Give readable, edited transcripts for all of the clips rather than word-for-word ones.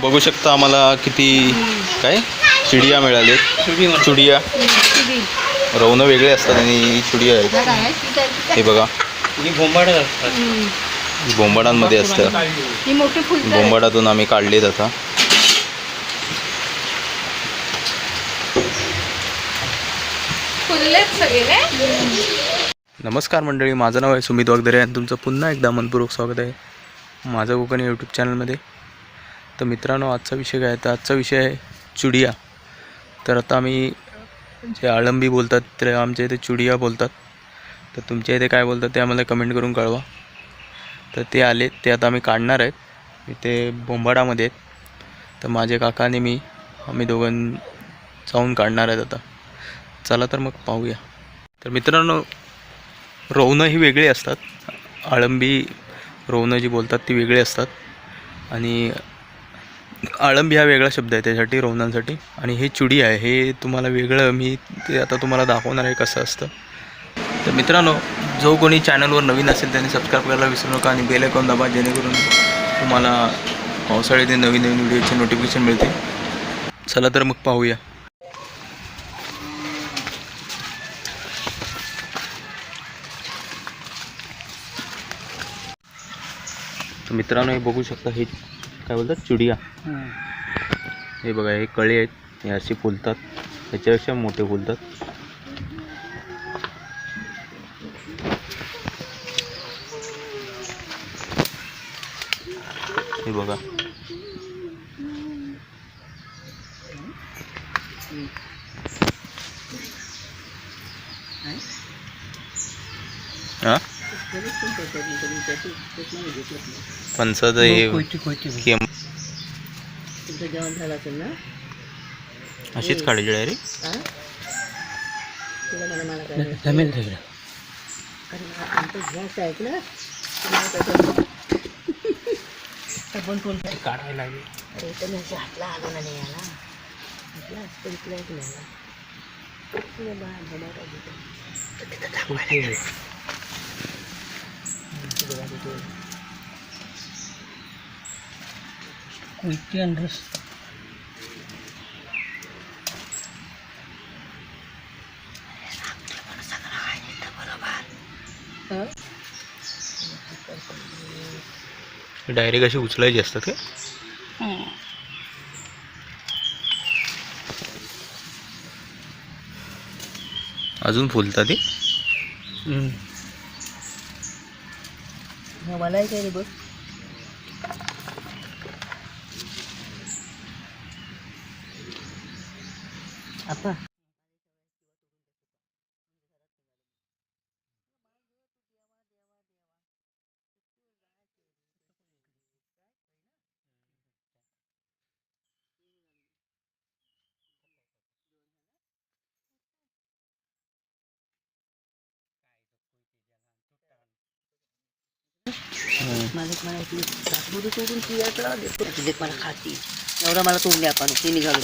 बघू शकता आम्हाला किती काय चिडिया मिळाले. चुडिया रवणं वेगळे असतात आणि चुडिया आहेत. हे बघा बोंबाडांमध्ये असतं. बोंबाडातून आम्ही काढलेत आता. नमस्कार मंडळी, माझं नाव आहे सुमित वागदरे आणि तुमचं पुन्हा एकदा मनपूर्वक स्वागत आहे माझं कोकण यूट्यूब चॅनलमध्ये. तर मित्रांनो, आजचा विषय काय आहे तर आजचा विषय आहे चुडिया. तर आता आम्ही जे अळंबी बोलतात तर आमच्या इथे चुडिया बोलतात. तर तुमच्या इथे काय बोलतात ते आम्हाला कमेंट करून कळवा. तर ते आले, ते आता आम्ही काढणार आहेत. इथे बोंबाडामध्ये आहेत. तर माझे काका आणि आम्ही दोघं जाऊन काढणार आहेत आता. चला तर मग पाहूया. तर मित्रांनो, रोवणं ही वेगळी असतात. अळंबी रोवणं जी बोलतात ती वेगळी असतात आणि अळंबी हा वेगळा शब्द आहे त्यासाठी, रोवणांसाठी. आणि हे चुडी आहे, हे तुम्हाला वेगळं मी ते आता तुम्हाला दाखवणार आहे कसं असतं. तर मित्रांनो, जो कोणी चॅनलवर नवीन असेल त्याने सबस्क्राईब करायला विसरू नका आणि बेल आयकॉन दाबा, जेणेकरून तुम्हाला पावसाळ्यात नवीन नवीन व्हिडिओचे नोटिफिकेशन मिळते. चला तर मग पाहूया. तर मित्रांनो, हे बघू शकता, हे काय बोलतात चुडिया. हे बघा, हे कळे आहेत, हे असे फुलतात, ह्याच्यापेक्षा मोठे फुलतात. हे बघा, हां फणसाचं हे जेवण झालं असेल ना, अशीच काढायची डायरेक्ट. जमेल सगळं घ्यायचं आहे ना, पण कोणतं काढायला लागेल. अरे तर मी हातला आलो ना, नाही आला म्हटलं असतं इथलं एक नाही कोयती अंडरस. डायरेक्ट अशी उचलायची असतात का? अजून फुलतात ते. मला काय रे बघ. आपा मालिक मला इथली सासबुडी सोडून ती यात्रा देतो तुझेत मला खाती एवढा मला तोंड द्या आपण ते निघालून.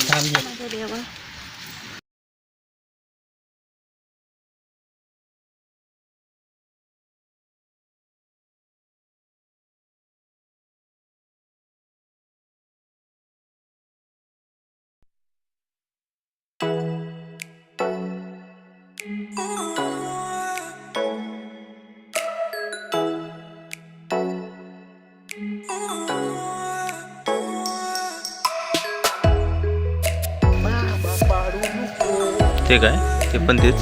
ते काय, ते पण तेच.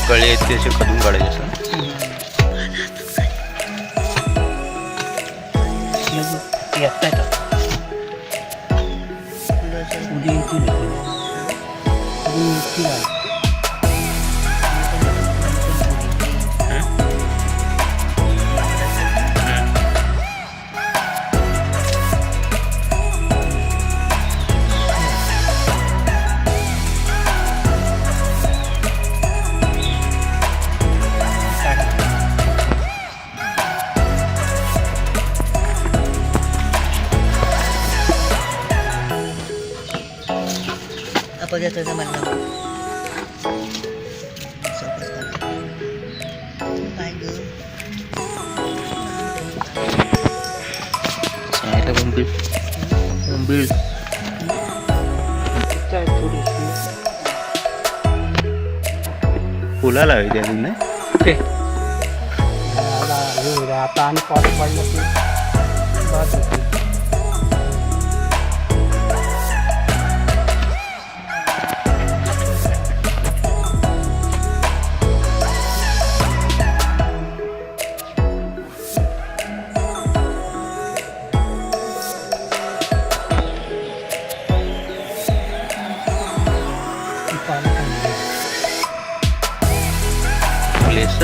कळे आहेत ते असे खदून काढायचे असतात. येतं मला काय ग सांगितलं बोंबील बोंबील काय थोडी फुलाला हवी त्या तिने आता आणि पाणी पडलं की बाद होते. प्लेस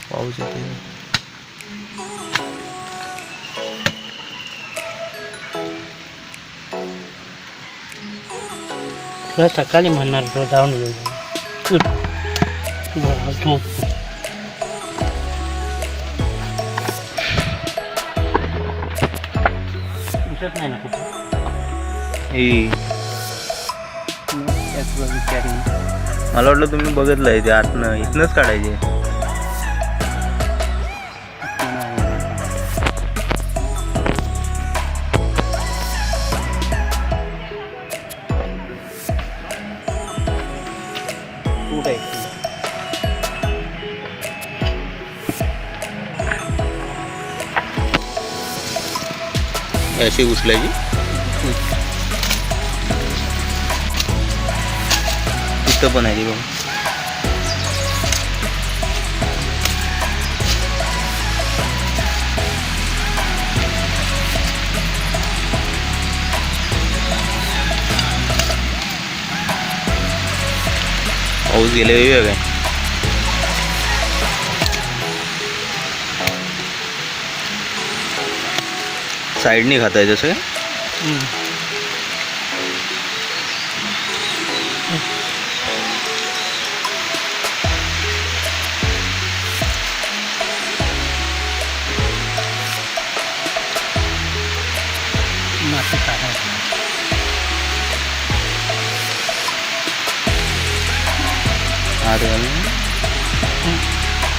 पाऊस येते तुला सकाळी म्हणणार होतो जाऊन येऊ झोप दिसत नाही ना कुठं विचारी मला वाटलं तुम्ही बघितलंय ते आतनं इथनंच काढायचे अशी उचलायची इथं पण आहे ती बघ पाऊस गेले काय साईडनी खाता आहे जसं माती काढायची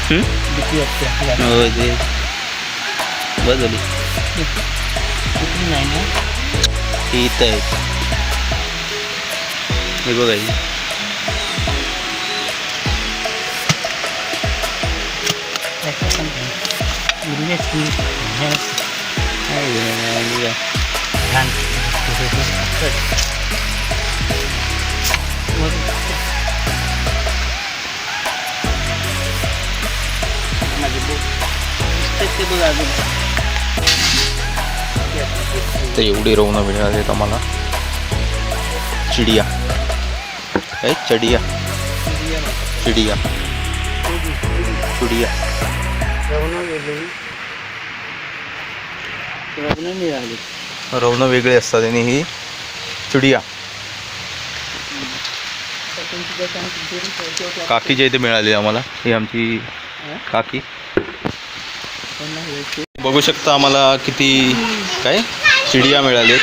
भीती वाटते आपल्याला. हो ते बस झाली कुठली नाही ना ती इथं आहे हे बघायची त्याचं पण उरलेच की घाण माझे ते बघ अजून तर एवढी रवणं मिळाली आम्हाला चिडिया काय चडिया चिडिया चिडिया मिळाली रवणं वेगळी असतात आणि ही चिडिया काकीच्या इथे मिळाली आम्हाला ही आमची काकी बघू शकता आम्हाला किती काय चिडिया मिळाले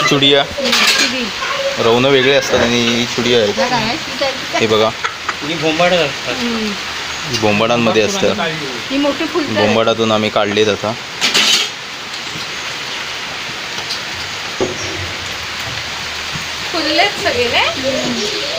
चुडिया रवणं वेगळे असतात आणि चुडिया आहेत हे बघा बोंबाडांमध्ये असतं बोंबाडातून आम्ही काढलेत आता फुललेत सगळे